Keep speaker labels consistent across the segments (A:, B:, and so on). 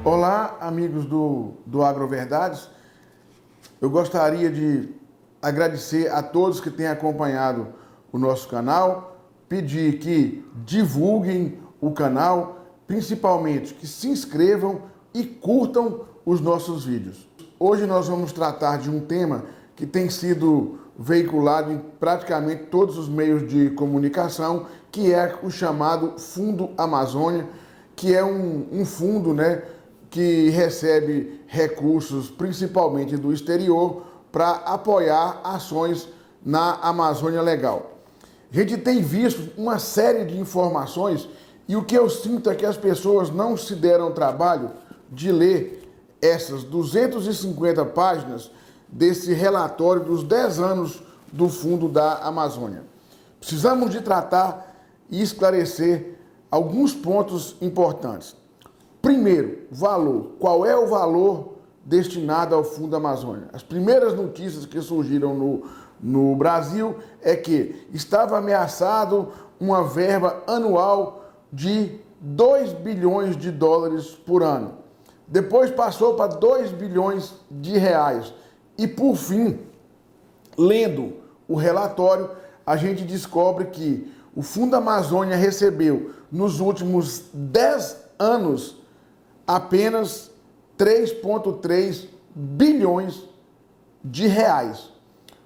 A: Olá, amigos do AgroVerdades. Eu gostaria de agradecer a todos que têm acompanhado o nosso canal, pedir que divulguem o canal, principalmente que se inscrevam e curtam os nossos vídeos. Hoje nós vamos tratar de um tema que tem sido veiculado em praticamente todos os meios de comunicação, que é o chamado Fundo Amazônia, que é um fundo, que recebe recursos principalmente do exterior para apoiar ações na Amazônia Legal. A gente tem visto uma série de informações e o que eu sinto é que as pessoas não se deram trabalho de ler essas 250 páginas desse relatório dos 10 anos do Fundo da Amazônia. Precisamos de tratar e esclarecer alguns pontos importantes. Primeiro, valor. Qual é o valor destinado ao Fundo Amazônia? As primeiras notícias que surgiram no Brasil é que estava ameaçado uma verba anual de 2 bilhões de dólares por ano. Depois passou para 2 bilhões de reais. E por fim, lendo o relatório, a gente descobre que o Fundo Amazônia recebeu nos últimos 10 anos apenas 3,3 bilhões de reais,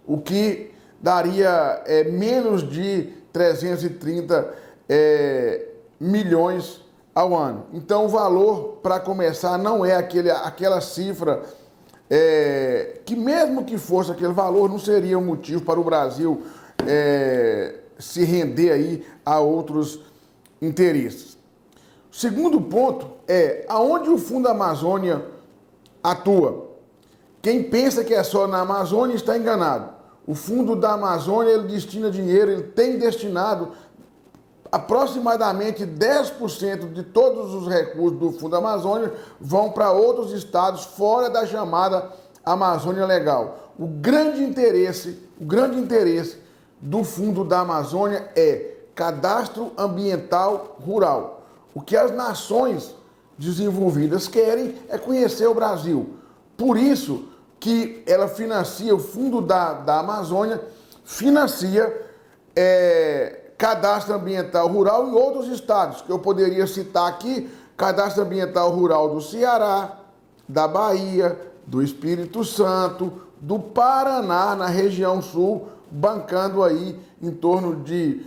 A: o que daria menos de 330 milhões ao ano. Então o valor, para começar, não é aquela cifra que mesmo que fosse aquele valor, não seria um motivo para o Brasil se render aí a outros interesses. O segundo ponto é aonde o Fundo Amazônia atua. Quem pensa que é só na Amazônia está enganado. O Fundo da Amazônia, ele destina dinheiro, ele tem destinado aproximadamente 10% de todos os recursos do Fundo Amazônia vão para outros estados fora da chamada Amazônia Legal. O grande interesse do Fundo da Amazônia é cadastro ambiental rural. O que as nações desenvolvidas querem é conhecer o Brasil. Por isso que ela financia, o Fundo da Amazônia financia cadastro ambiental rural em outros estados, que eu poderia citar aqui, cadastro ambiental rural do Ceará, da Bahia, do Espírito Santo, do Paraná, na região sul, bancando aí em torno de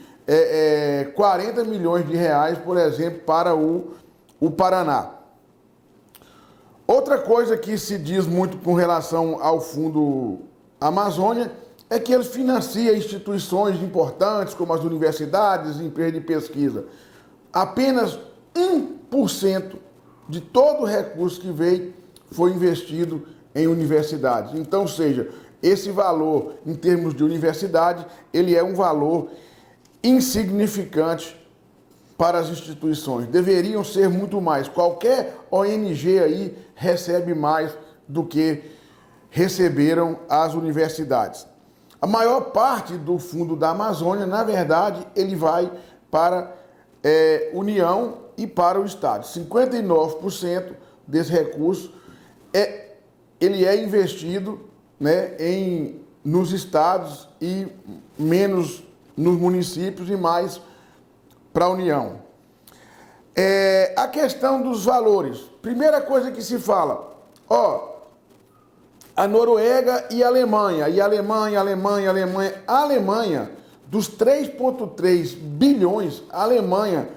A: 40 milhões de reais, por exemplo, para o Paraná. Outra coisa que se diz muito com relação ao Fundo Amazônia é que ele financia instituições importantes, como as universidades, empresas de pesquisa. Apenas 1% de todo o recurso que veio foi investido em universidades. Então, ou seja, esse valor, em termos de universidade, ele é um valor insignificante para as instituições. Deveriam ser muito mais. Qualquer ONG aí recebe mais do que receberam as universidades. A maior parte do Fundo da Amazônia, na verdade, ele vai para União e para o Estado. 59% desse recurso ele é investido nos estados e menos nos municípios e mais para a União. A questão dos valores. Primeira coisa que se fala, a Noruega e a Alemanha. A Alemanha, dos 3,3 bilhões, a Alemanha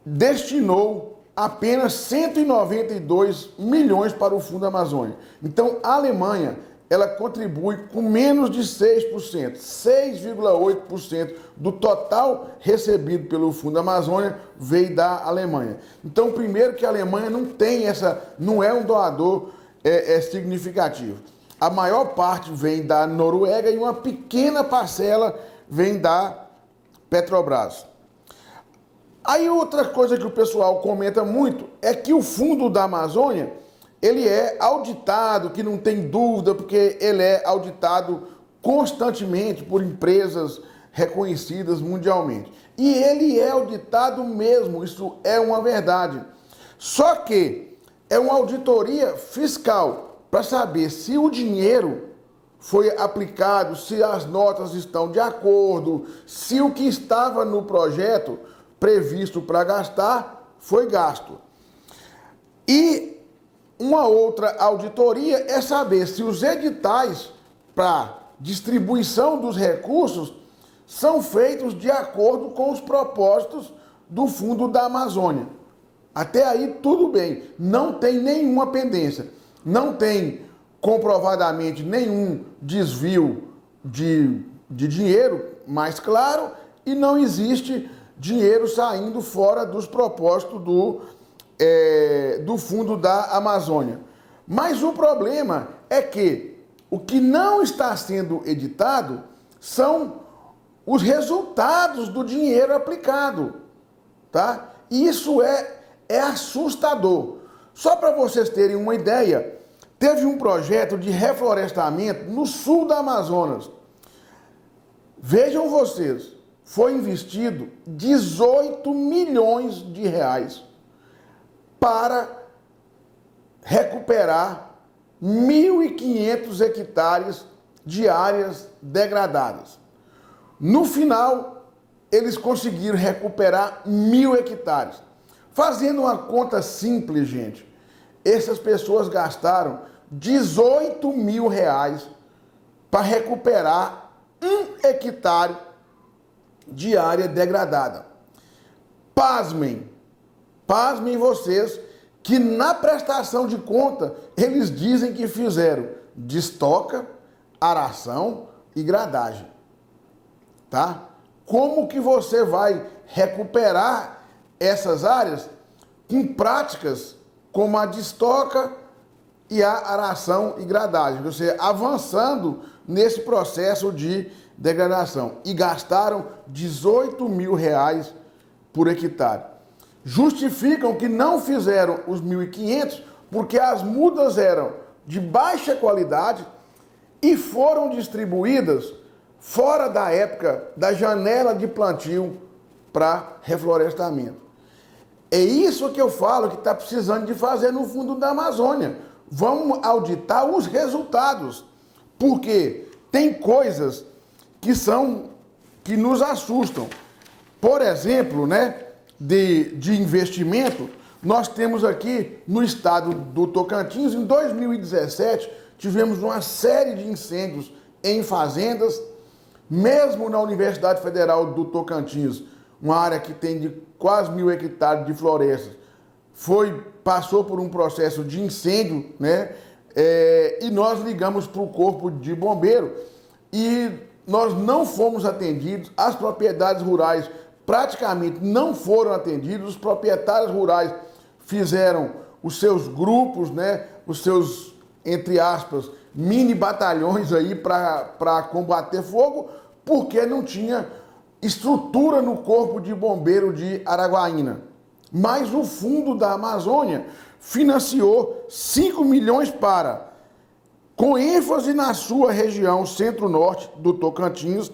A: destinou apenas 192 milhões para o Fundo Amazônia. Então, a Alemanha, ela contribui com menos de 6%, 6,8% do total recebido pelo Fundo Amazônia veio da Alemanha. Então, primeiro que a Alemanha não é um doador significativo. A maior parte vem da Noruega e uma pequena parcela vem da Petrobras. Aí outra coisa que o pessoal comenta muito é que o Fundo da Amazônia, ele é auditado, que não tem dúvida, porque ele é auditado constantemente por empresas reconhecidas mundialmente. E ele é auditado mesmo, isso é uma verdade. Só que é uma auditoria fiscal para saber se o dinheiro foi aplicado, se as notas estão de acordo, se o que estava no projeto previsto para gastar foi gasto. E uma outra auditoria é saber se os editais para distribuição dos recursos são feitos de acordo com os propósitos do Fundo da Amazônia. Até aí tudo bem, não tem nenhuma pendência, não tem comprovadamente nenhum desvio de dinheiro, mais claro, e não existe dinheiro saindo fora dos propósitos do Fundo da Amazônia. Mas o problema é que o que não está sendo editado são os resultados do dinheiro aplicado, tá? E isso é assustador. Só para vocês terem uma ideia, teve um projeto de reflorestamento no sul do Amazonas. Vejam vocês, foi investido 18 milhões de reais para recuperar 1.500 hectares de áreas degradadas. No final, eles conseguiram recuperar 1.000 hectares. Fazendo uma conta simples, gente, essas pessoas gastaram 18 mil reais para recuperar 1 hectare de área degradada. Pasmem vocês que na prestação de conta eles dizem que fizeram destoca, aração e gradagem. Tá? Como que você vai recuperar essas áreas com práticas como a destoca e a aração e gradagem? Você avançando nesse processo de degradação. E gastaram 18 mil reais por hectare. Justificam que não fizeram os 1.500 porque as mudas eram de baixa qualidade e foram distribuídas fora da época da janela de plantio para reflorestamento. É isso que eu falo que está precisando de fazer no Fundo da Amazônia. Vamos auditar os resultados, porque tem coisas que nos assustam. Por exemplo, né, de investimento, nós temos aqui no estado do Tocantins, em 2017, tivemos uma série de incêndios em fazendas, mesmo na Universidade Federal do Tocantins, uma área que tem de quase 1.000 hectares de florestas, passou por um processo de incêndio, né? E nós ligamos para o Corpo de Bombeiro e nós não fomos atendidos, as propriedades rurais praticamente não foram atendidas, os proprietários rurais fizeram os seus grupos, né? Os seus, entre aspas, mini batalhões aí para combater fogo, porque não tinha estrutura no Corpo de Bombeiro de Araguaína. Mas o Fundo da Amazônia financiou 5 milhões com ênfase na sua região centro-norte do Tocantins,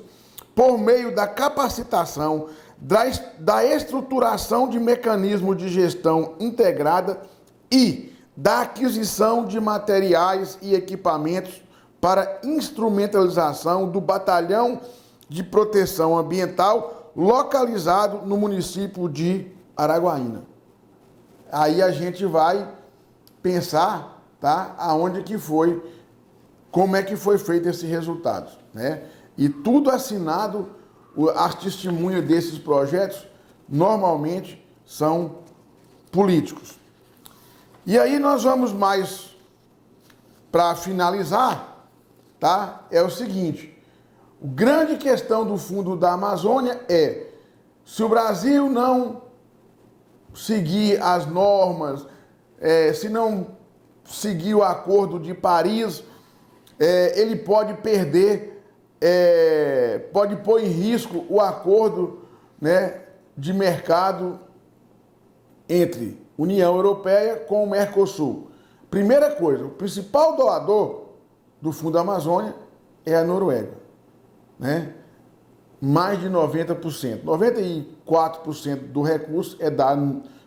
A: por meio da capacitação, da estruturação de mecanismo de gestão integrada e da aquisição de materiais e equipamentos para instrumentalização do Batalhão de Proteção Ambiental localizado no município de Araguaína. Aí a gente vai pensar, tá, aonde que foi, como é que foi feito esses resultados, né? E tudo assinado, as testemunhas desses projetos normalmente são políticos. E aí nós vamos mais para finalizar, tá? É o seguinte: a grande questão do Fundo da Amazônia é, se o Brasil não seguir as normas, se não seguir o Acordo de Paris, ele pode perder, pode pôr em risco o acordo, né, de mercado entre União Europeia com o Mercosul. Primeira coisa, o principal doador do Fundo da Amazônia é a Noruega, né? Mais de 90%. 94% do recurso é da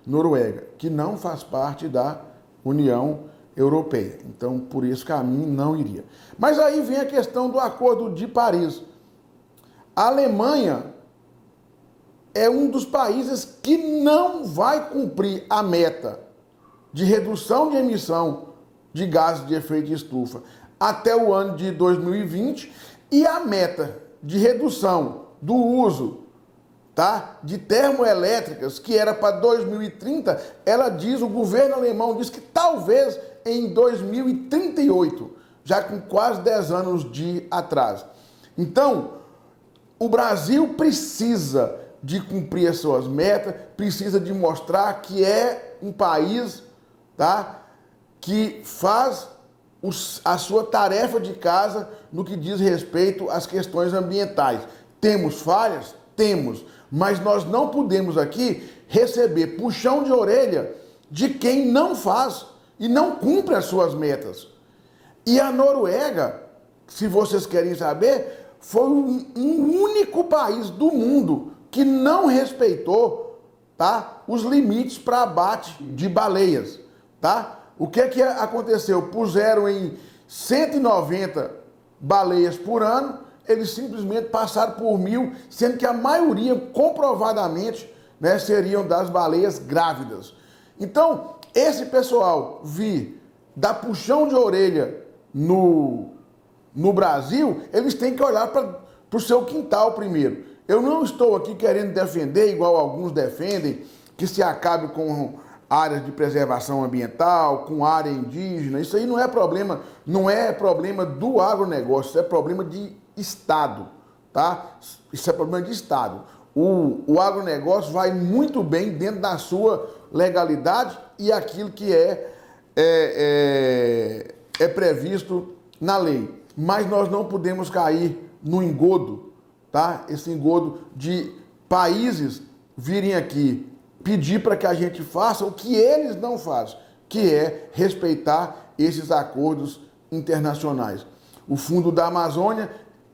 A: Noruega, que não faz parte da União Europeia. Então, por esse caminho, não iria. Mas aí vem a questão do Acordo de Paris. A Alemanha é um dos países que não vai cumprir a meta de redução de emissão de gases de efeito de estufa até o ano de 2020 e a meta de redução do uso, tá, de termoelétricas, que era para 2030, ela diz, o governo alemão diz que talvez em 2038, já com quase 10 anos de atraso. Então, o Brasil precisa de cumprir as suas metas, precisa de mostrar que é um país, tá, que faz a sua tarefa de casa no que diz respeito às questões ambientais. Temos falhas? Temos, mas nós não podemos aqui receber puxão de orelha de quem não faz e não cumpre as suas metas. E a Noruega, se vocês querem saber, foi um único país do mundo que não respeitou, tá, os limites para abate de baleias, tá? O que aconteceu? Puseram em 190 baleias por ano, eles simplesmente passaram por 1.000, sendo que a maioria, comprovadamente, né, seriam das baleias grávidas. Então, esse pessoal vir dar puxão de orelha no Brasil, eles têm que olhar para o seu quintal primeiro. Eu não estou aqui querendo defender, igual alguns defendem, que se acabe com áreas de preservação ambiental, com área indígena. Isso aí não é problema do agronegócio, isso é problema de Estado, tá? Isso é problema de Estado. O agronegócio vai muito bem dentro da sua legalidade e aquilo que é previsto na lei. Mas nós não podemos cair no engodo, tá? Esse engodo de países virem aqui pedir para que a gente faça o que eles não fazem, que é respeitar esses acordos internacionais. O Fundo da Amazônia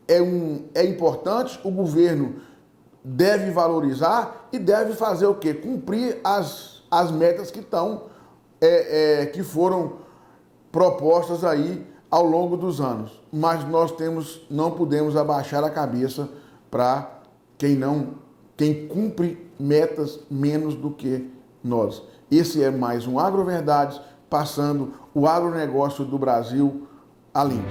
A: é importante, o governo deve valorizar e deve fazer o quê? Cumprir as metas que foram propostas aí ao longo dos anos. Mas nós não podemos abaixar a cabeça para quem cumpre metas menos do que nós. Esse é mais um AgroVerdades, passando o agronegócio do Brasil a limpo.